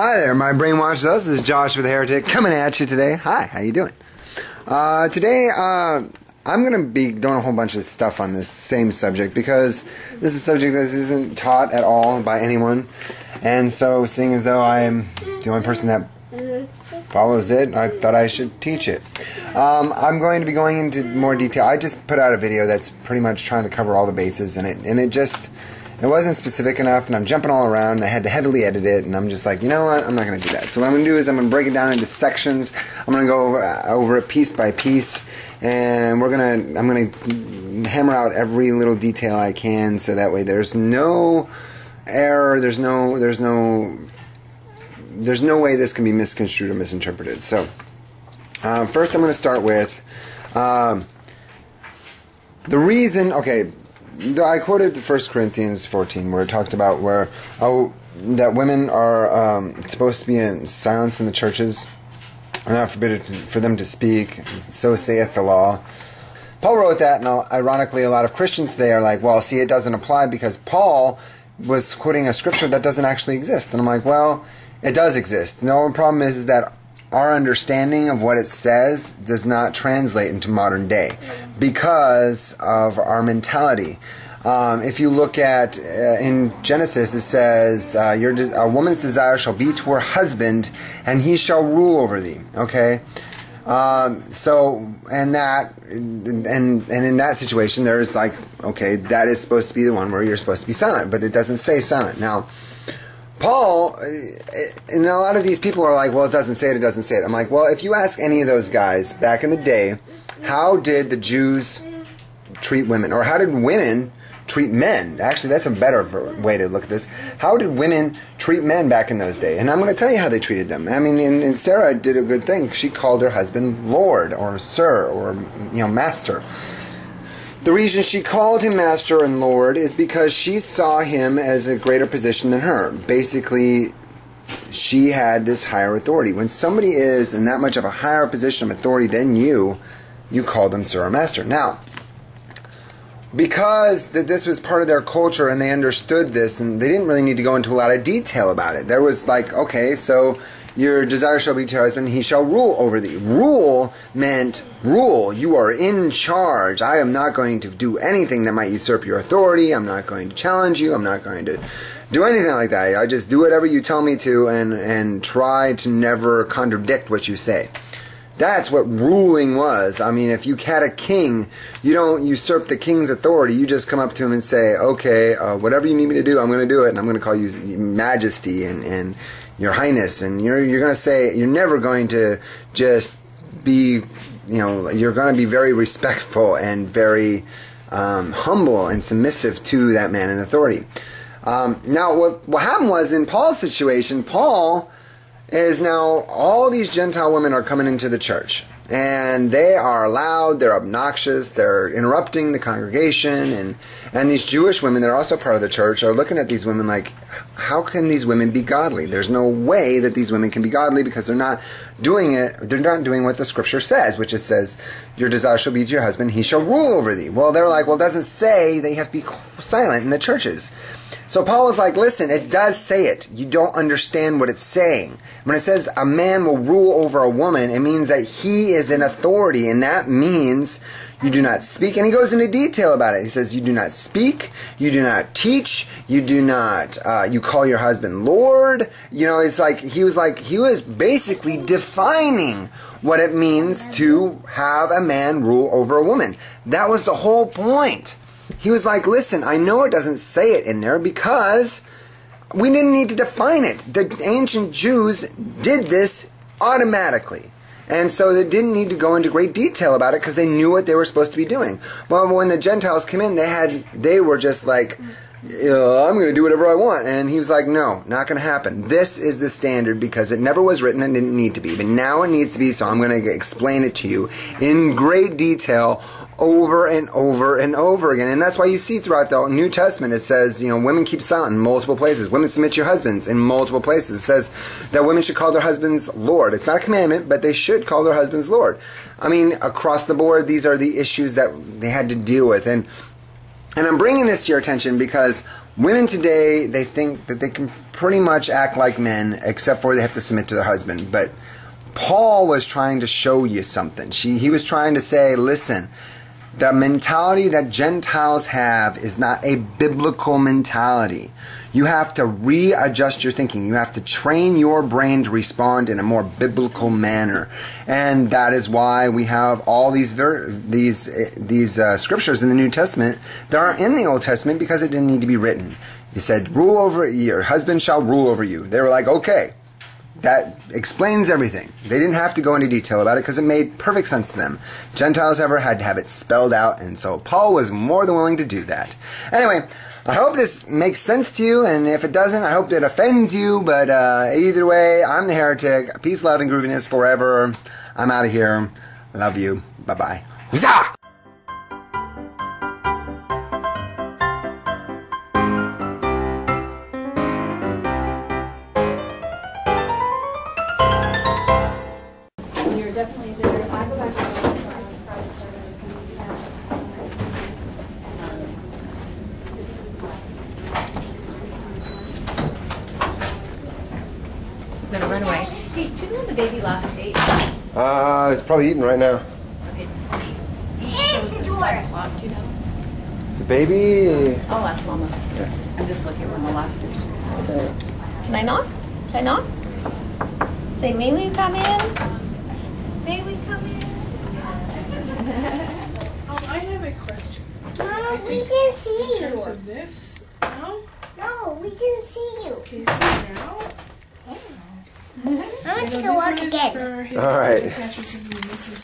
Hi there, my brainwashed us. This is Josh with the Heretic coming at you today. Hi, how you doing? Today, I'm going to be doing a whole bunch of stuff on this same subject because this is a subject that isn't taught at all by anyone. And so, seeing as though I'm the only person that follows it, I thought I should teach it. I'm going to be going into more detail. I just put out a video that's pretty much trying to cover all the bases, and it wasn't specific enough, and I'm jumping all around, and I had to heavily edit it, and I'm just like, you know what, I'm not going to do that. So what I'm going to do is I'm going to break it down into sections. I'm going to go over it piece by piece, and I'm going to hammer out every little detail I can, so that way there's no error, there's no way this can be misconstrued or misinterpreted. So first I'm going to start with the reason, okay, I quoted the 1 Corinthians 14 where it talked about that women are supposed to be in silence in the churches and not forbidden for them to speak. So saith the law. Paul wrote that, and ironically a lot of Christians today are like, well, see, it doesn't apply because Paul was quoting a scripture that doesn't actually exist. And I'm like, well, it does exist. The only problem is that our understanding of what it says does not translate into modern day because of our mentality. If you look at in Genesis, it says, "A woman's desire shall be to her husband, and he shall rule over thee." Okay, so in that situation, there's like, okay, that is supposed to be the one where you're supposed to be silent, but it doesn't say silent. Now, Paul, and a lot of these people are like, well, it doesn't say it, it doesn't say it. I'm like, well, if you ask any of those guys back in the day, how did the Jews treat women? Or how did women treat men? Actually, that's a better way to look at this. How did women treat men back in those days? And I'm going to tell you how they treated them. I mean, and Sarah did a good thing. She called her husband Lord or Sir or, Master. The reason she called him Master and Lord is because she saw him as a greater position than her. Basically, she had this higher authority. When somebody is in that much of a higher position of authority than you call them Sir or Master. Now, because this was part of their culture and they understood this, and they didn't really need to go into a lot of detail about it. There was like, okay, so your desire shall be to your husband, he shall rule over thee. Rule meant rule. You are in charge. I am not going to do anything that might usurp your authority. I'm not going to challenge you. I'm not going to do anything like that. I just do whatever you tell me to and try to never contradict what you say. That's what ruling was. I mean, if you had a king, you don't usurp the king's authority. You just come up to him and say, okay, whatever you need me to do, I'm going to do it, and I'm going to call you Majesty and Your Highness. And you're going to say, you're never going to just be, you're going to be very respectful and very humble and submissive to that man in authority. Now, what happened was in Paul's situation, Paul is now all these Gentile women are coming into the church, and they are loud, they're obnoxious, they're interrupting the congregation, and these Jewish women that are also part of the church are looking at these women like, how can these women be godly? There's no way that these women can be godly because they're not doing what the scripture says, which says, your desire shall be to your husband, he shall rule over thee. Well, they're like, well, it doesn't say that you have to be silent in the churches. So Paul was like, listen, it does say it. You don't understand what it's saying. When it says a man will rule over a woman, it means that he is in authority, and that means you do not speak. And he goes into detail about it. He says you do not speak, you do not teach, you do not, you call your husband Lord. It's like he was basically defining what it means to have a man rule over a woman. That was the whole point. He was like, listen, I know it doesn't say it in there because we didn't need to define it. The ancient Jews did this automatically. And so they didn't need to go into great detail about it because they knew what they were supposed to be doing. Well, when the Gentiles came in, they were just like, I'm going to do whatever I want. And he was like, no, not going to happen. This is the standard because it never was written and didn't need to be. But now it needs to be, so I'm going to explain it to you in great detail over and over and over again. And that's why you see throughout the New Testament it says, women keep silent in multiple places. Women submit to your husbands in multiple places. It says that women should call their husbands Lord. It's not a commandment, but they should call their husbands Lord. I mean, across the board, these are the issues that they had to deal with. And I'm bringing this to your attention because Women today, they think that they can pretty much act like men, except for they have to submit to their husband. But Paul was trying to show you something. He was trying to say, listen, the mentality that Gentiles have is not a biblical mentality. You have to readjust your thinking. You have to train your brain to respond in a more biblical manner. And that is why we have all these scriptures in the New Testament that aren't in the Old Testament, because it didn't need to be written. He said, rule over your husband shall rule over you. They were like, okay. That explains everything. They didn't have to go into detail about it because it made perfect sense to them. Gentiles ever had to have it spelled out, and so Paul was more than willing to do that. Anyway, I hope this makes sense to you, and if it doesn't, I hope it offends you, but either way, I'm the heretic. Peace, love, and grooviness forever. I'm out of here. Love you. Bye-bye. Huzzah! Definitely there. I go back to I'm gonna run away. Hey, do you know when the baby last ate? It's probably eating right now. Okay. Eat since 5 o'clock, do you know? The baby? I'll ask Mama. Yeah. I'm just looking when the last nursery. Okay. Can I knock? Should I knock? Say, may we come in? May we come in? I have a question. Mom, we didn't see In you. terms of this, no? No, we didn't see you. Okay, so now, I want to this go walk one is again. for his All right. attachment to me, and this is